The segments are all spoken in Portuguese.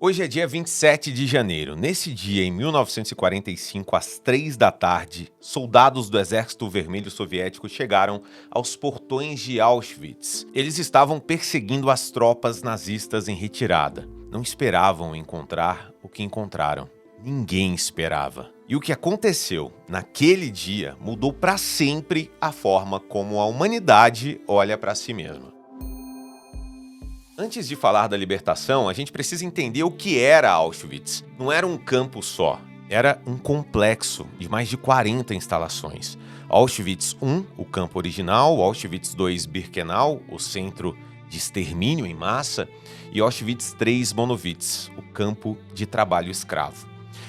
Hoje é dia 27 de janeiro. Nesse dia, em 1945, às 3 da tarde, soldados do Exército Vermelho Soviético chegaram aos portões de Auschwitz. Eles estavam perseguindo as tropas nazistas em retirada. Não esperavam encontrar o que encontraram. Ninguém esperava. E o que aconteceu naquele dia mudou para sempre a forma como a humanidade olha para si mesma. Antes de falar da libertação, a gente precisa entender o que era Auschwitz. Não era um campo só, era um complexo de mais de 40 instalações. Auschwitz I, o campo original, Auschwitz II, Birkenau, o centro de extermínio em massa, e Auschwitz III, Monowitz, o campo de trabalho escravo.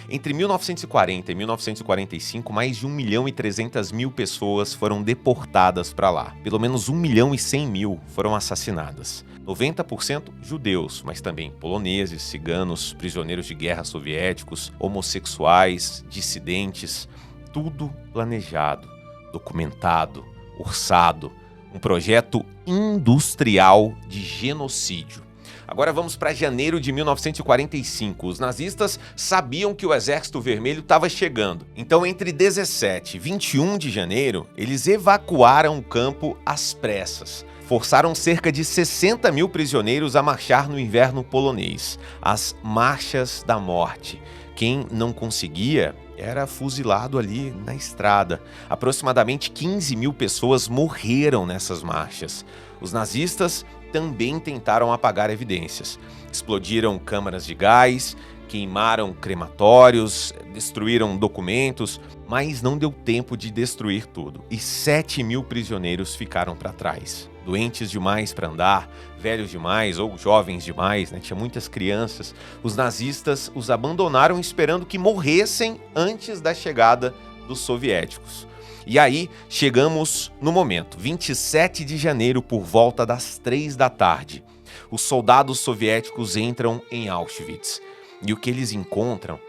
Entre 1940 e 1945, mais de 1.300.000 pessoas foram deportadas para lá. Pelo menos 1.100.000 foram assassinadas. 90% judeus, mas também poloneses, ciganos, prisioneiros de guerra soviéticos, homossexuais, dissidentes. Tudo planejado, documentado, orçado. Um projeto industrial de genocídio. Agora vamos para janeiro de 1945. Os nazistas sabiam que o Exército Vermelho estava chegando. Então, entre 17 e 21 de janeiro, eles evacuaram o campo às pressas. Forçaram cerca de 60.000 prisioneiros a marchar no inverno polonês, as Marchas da Morte. Quem não conseguia era fuzilado ali na estrada. Aproximadamente 15.000 pessoas morreram nessas marchas. Os nazistas também tentaram apagar evidências. Explodiram câmaras de gás, queimaram crematórios, destruíram documentos, mas não deu tempo de destruir tudo. E 7.000 prisioneiros ficaram para trás. Doentes demais para andar, velhos demais ou jovens demais, né? Tinha muitas crianças. Os nazistas os abandonaram esperando que morressem antes da chegada dos soviéticos. E aí, chegamos no momento, 27 de janeiro, por volta das 3 da tarde. Os soldados soviéticos entram em Auschwitz. E o que eles encontram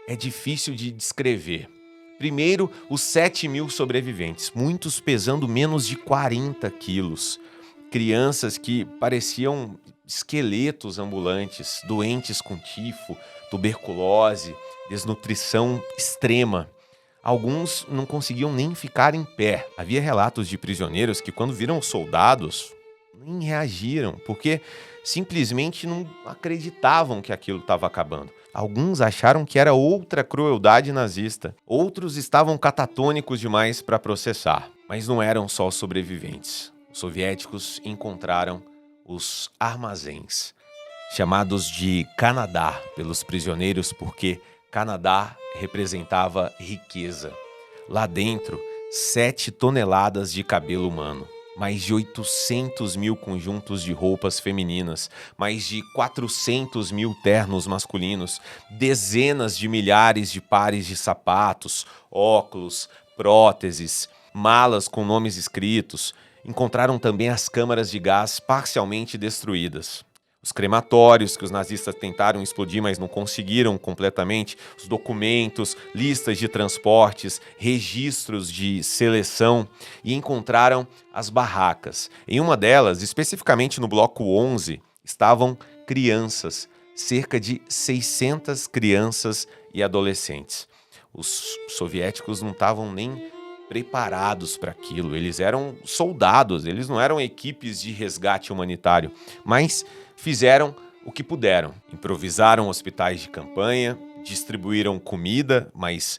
é difícil de descrever. Primeiro, os 7.000 sobreviventes, muitos pesando menos de 40 quilos. Crianças que pareciam esqueletos ambulantes, doentes com tifo, tuberculose, desnutrição extrema. Alguns não conseguiam nem ficar em pé. Havia relatos de prisioneiros que, quando viram os soldados, nem reagiram, porque simplesmente não acreditavam que aquilo estava acabando. Alguns acharam que era outra crueldade nazista. Outros estavam catatônicos demais para processar. Mas não eram só os sobreviventes. Os soviéticos encontraram os armazéns, chamados de Canadá pelos prisioneiros, porque Canadá representava riqueza. Lá dentro, 7 toneladas de cabelo humano, mais de 800.000 conjuntos de roupas femininas, mais de 400.000 ternos masculinos, dezenas de milhares de pares de sapatos, óculos, próteses, malas com nomes escritos. Encontraram também as câmaras de gás parcialmente destruídas. Os crematórios que os nazistas tentaram explodir, mas não conseguiram completamente, os documentos, listas de transportes, registros de seleção, e encontraram as barracas. Em uma delas, especificamente no bloco 11, estavam crianças, cerca de 600 crianças e adolescentes. Os soviéticos não estavam nem preparados para aquilo, eles eram soldados, eles não eram equipes de resgate humanitário, mas fizeram o que puderam. Improvisaram hospitais de campanha, distribuíram comida, mas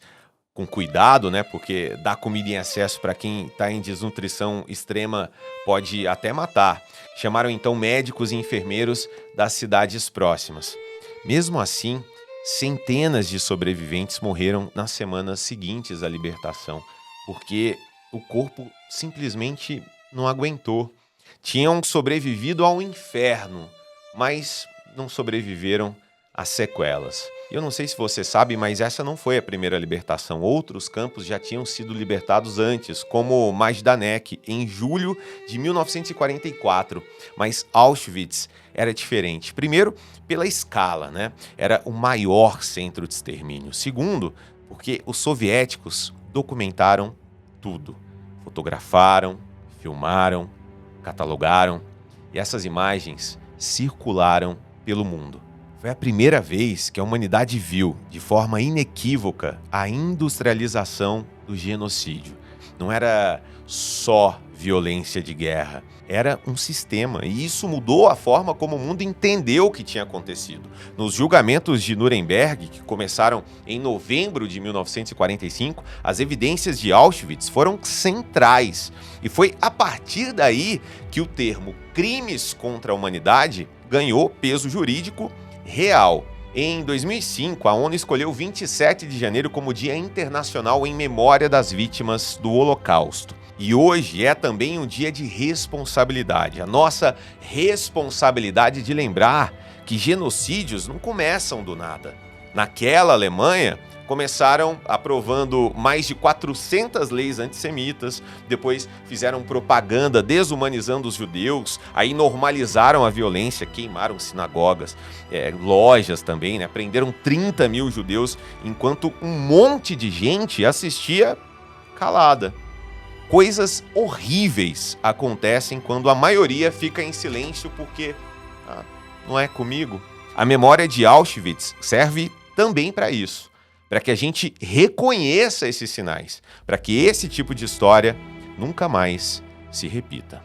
com cuidado, né? Porque dar comida em excesso para quem está em desnutrição extrema pode até matar. Chamaram então médicos e enfermeiros das cidades próximas. Mesmo assim, centenas de sobreviventes morreram nas semanas seguintes à libertação, porque o corpo simplesmente não aguentou. Tinham sobrevivido ao inferno, mas não sobreviveram às sequelas. Eu não sei se você sabe, mas essa não foi a primeira libertação. Outros campos já tinham sido libertados antes, como Majdanek, em julho de 1944. Mas Auschwitz era diferente. Primeiro, pela escala, né? Era o maior centro de extermínio. Segundo, porque os soviéticos documentaram tudo. Fotografaram, filmaram, catalogaram, e essas imagens circularam pelo mundo. Foi a primeira vez que a humanidade viu, de forma inequívoca, a industrialização do genocídio. Não era só violência de guerra, era um sistema. E isso mudou a forma como o mundo entendeu o que tinha acontecido. Nos julgamentos de Nuremberg, que começaram em novembro de 1945, as evidências de Auschwitz foram centrais. E foi a partir daí que o termo crimes contra a humanidade ganhou peso jurídico real. Em 2005, a ONU escolheu 27 de janeiro como Dia Internacional em Memória das Vítimas do Holocausto. E hoje é também um dia de responsabilidade. A nossa responsabilidade de lembrar que genocídios não começam do nada. Naquela Alemanha, começaram aprovando mais de 400 leis antissemitas, depois fizeram propaganda desumanizando os judeus, aí normalizaram a violência, queimaram sinagogas, lojas também, né? Prenderam 30 mil judeus, enquanto um monte de gente assistia calada. Coisas horríveis acontecem quando a maioria fica em silêncio porque não é comigo. A memória de Auschwitz serve também para isso, para que a gente reconheça esses sinais, para que esse tipo de história nunca mais se repita.